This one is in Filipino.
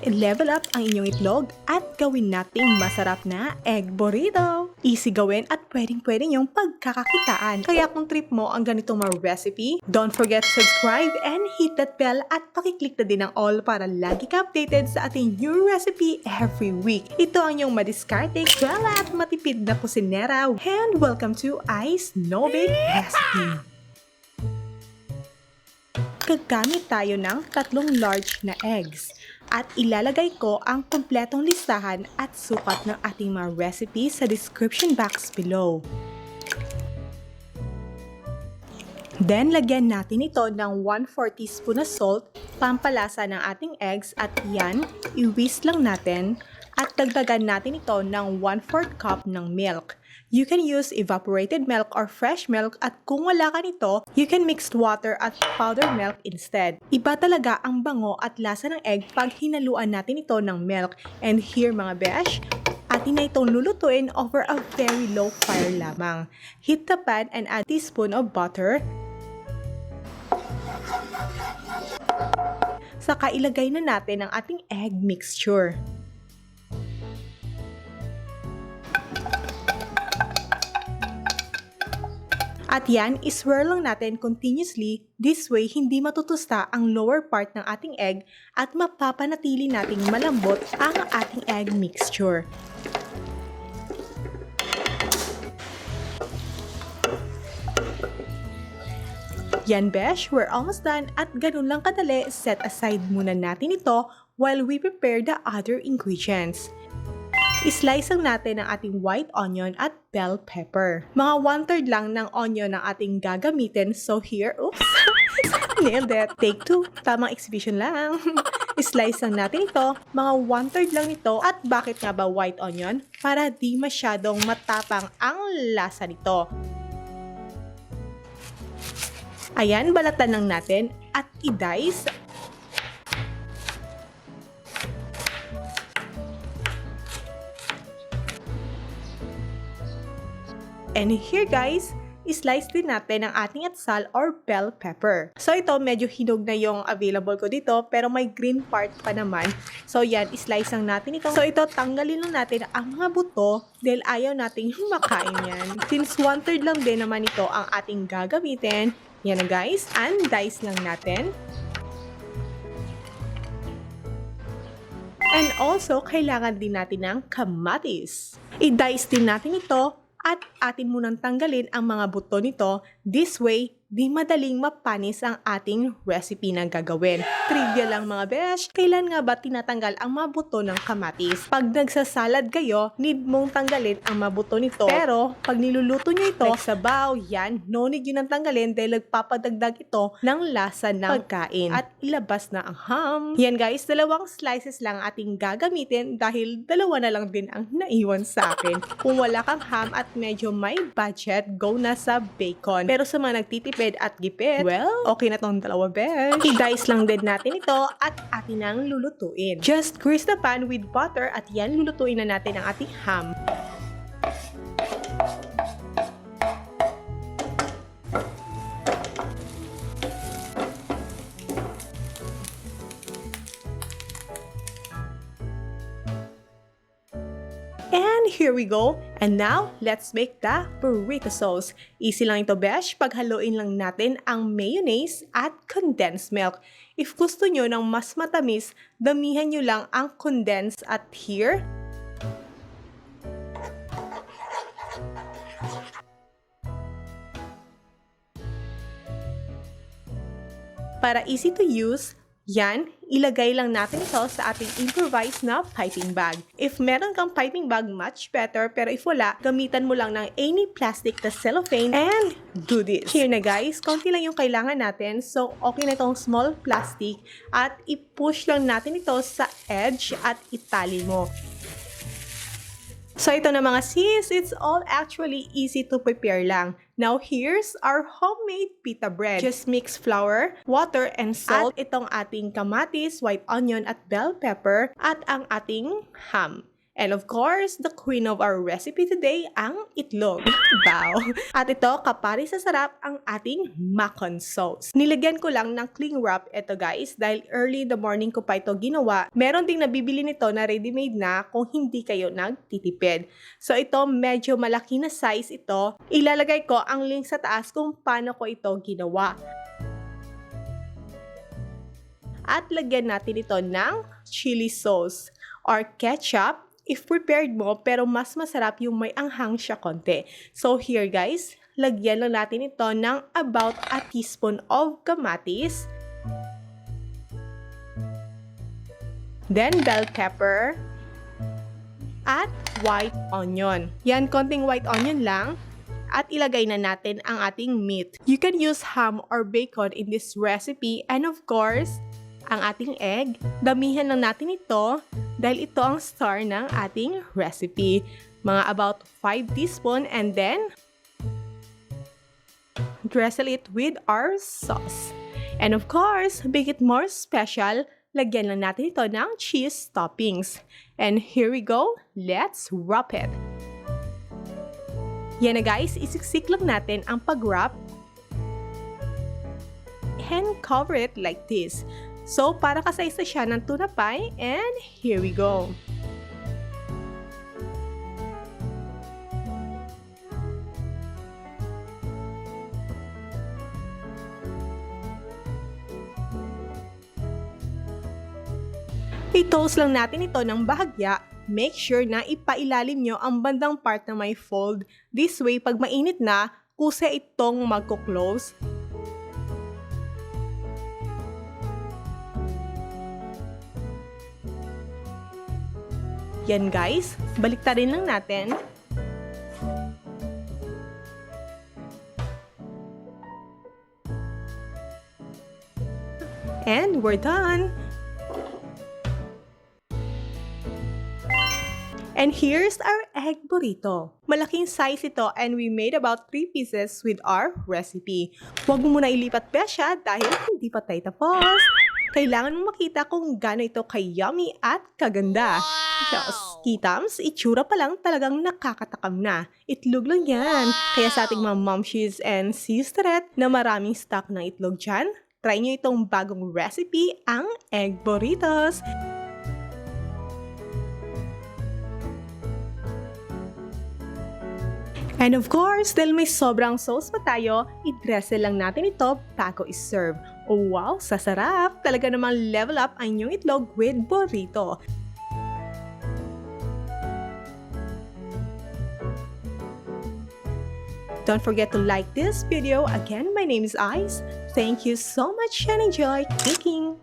level up ang inyong itlog at gawin nating masarap na egg burrito. Easy gawin at pwedeng-pwede niyong pagkakakitaan. Kaya kung trip mo ang ganitong mga recipe, don't forget to subscribe and hit that bell at pakiclick na din ang all para lagi ka updated sa ating new recipe every week. Ito ang inyong madiskarte, kwela at matipid na kusinera. And welcome to Ice No Bake Recipe. Gagamit tayo ng 3 large na eggs at ilalagay ko ang kumpletong listahan at sukat ng ating mga recipe sa description box below. Then, lagyan natin ito ng 1/4 teaspoon na salt, pampalasa ng ating eggs at yan, i-whisk lang natin at dagdagan natin ito ng 1/4 cup ng milk. You can use evaporated milk or fresh milk at kung wala ka nito, you can mix water at powdered milk instead. Iba talaga ang bango at lasa ng egg pag hinaluan natin ito ng milk. And here mga besh, atin na itong lulutuin over a very low fire lamang. Heat the pan and add a teaspoon of butter. Saka ilagay na natin ang ating egg mixture. At yan, iswirl lang natin continuously. This way, hindi matutusta ang lower part ng ating egg at mapapanatili nating malambot ang ating egg mixture. Yan besh, we're almost done at ganun lang kadali. Set aside muna natin ito while we prepare the other ingredients. I-slice lang natin ang ating white onion at bell pepper. Mga 1/3 lang ng onion ang ating gagamitin. So here, oops, nailed it. Take 2, tamang exhibition lang. I-slice lang natin ito. Mga 1/3 lang nito. At bakit nga ba white onion? Para di masyadong matapang ang lasa nito. Ayan, balatan lang natin at i-dice. And here guys, i-slice din natin ang ating atsal or bell pepper. So ito, medyo hinog na yung available ko dito, pero may green part pa naman. So yan, i-slice lang natin ito. So ito, tanggalin lang natin ang mga buto dahil ayaw nating makain yan. Since 1/3 lang din naman ito ang ating gagamitin, yan na guys, and dice lang natin. And also, kailangan din natin ng kamatis. I-dice din natin ito. At atin munang tanggalin ang mga buto nito. This way, di madaling mapanis ang ating recipe na gagawin. Trivia lang mga besh, kailan nga ba tinatanggal ang mga buto ng kamatis? Pag nagsasalad kayo, need mong tanggalin ang mga buto nito. Pero, pag niluluto nyo ito, like sabaw, yan, no need yun ang tanggalin dahil nagpapadagdag ito ng lasa ng pagkain. At ilabas na ang ham. Yan guys, 2 slices lang ating gagamitin dahil 2 na lang din ang naiwan sa akin. Kung wala kang ham at medyo may budget, go na sa bacon. Pero sa mga nagtitipid at gipit, well, okay na tong 2 besh. I-dice lang din natin ito at atin ang lulutuin. Just grease the pan with butter at yan, lulutuin na natin ang ating ham. And here we go. And now, let's make the burrito sauce. Easy lang ito, besh. Paghaluin lang natin ang mayonnaise at condensed milk. If gusto nyo ng mas matamis, damihan nyo lang ang condensed at here. Para easy to use, yan, ilagay lang natin ito sa ating improvised na piping bag. If meron kang piping bag, much better. Pero if wala, gamitan mo lang ng any plastic na cellophane and do this. Here na guys, konti lang yung kailangan natin. So, okay na itong small plastic at i-push lang natin ito sa edge at itali mo. So ito na mga sis, it's all actually easy to prepare lang. Now here's our homemade pita bread. Just mix flour, water, and salt. At itong ating kamatis, white onion, at bell pepper, at ang ating ham. And of course, the queen of our recipe today, ang itlog. Wow! At ito, kapari sa sarap, ang ating macon sauce. Nilagyan ko lang ng cling wrap ito guys, dahil early in the morning ko pa ito ginawa. Meron ding nabibili nito na ready-made na kung hindi kayo nagtitipid. So ito, medyo malaki na size ito. Ilalagay ko ang link sa taas kung paano ko ito ginawa. At lagyan natin ito ng chili sauce or ketchup. If prepared mo, pero mas masarap yung may anghang siya konti. So here guys, lagyan lang natin ito ng about a teaspoon of kamatis. Then bell pepper. At white onion. Yan, konting white onion lang. At ilagay na natin ang ating meat. You can use ham or bacon in this recipe. And of course, ang ating egg. Damihan lang natin ito dahil ito ang star ng ating recipe. Mga about 5 teaspoon and then drizzle it with our sauce. And of course, make it more special, lagyan lang natin ito ng cheese toppings. And here we go, let's wrap it. Yan na guys, isiksik lang natin ang pag-wrap and cover it like this. So, para kasaysa siya ng tuna pie, and here we go. I-toast lang natin ito ng bahagya. Make sure na ipailalim nyo ang bandang part na may fold. This way, pag mainit na, kusa itong magko-close. Yan guys, baliktarin lang natin. And we're done! And here's our egg burrito. Malaking size ito and we made about 3 pieces with our recipe. Huwag mo muna ilipat pa siya dahil hindi pa tayo tapos. Kailangan mong makita kung gaano ito ka-yummy at kaganda. Just, kitams, itsura pa lang talagang nakakatakam na. Itlog lang yan. Kaya sa ating mga momshies and sisterette na maraming stock ng itlog dyan, try nyo itong bagong recipe, ang egg burritos. And of course, dahil may sobrang sauce pa tayo, i-dressel lang natin ito bago i-serve. Oh wow, sasarap! Talaga namang level up ang inyong itlog with burrito. Don't forget to like this video. Again, my name is Ice. Thank you so much and enjoy cooking!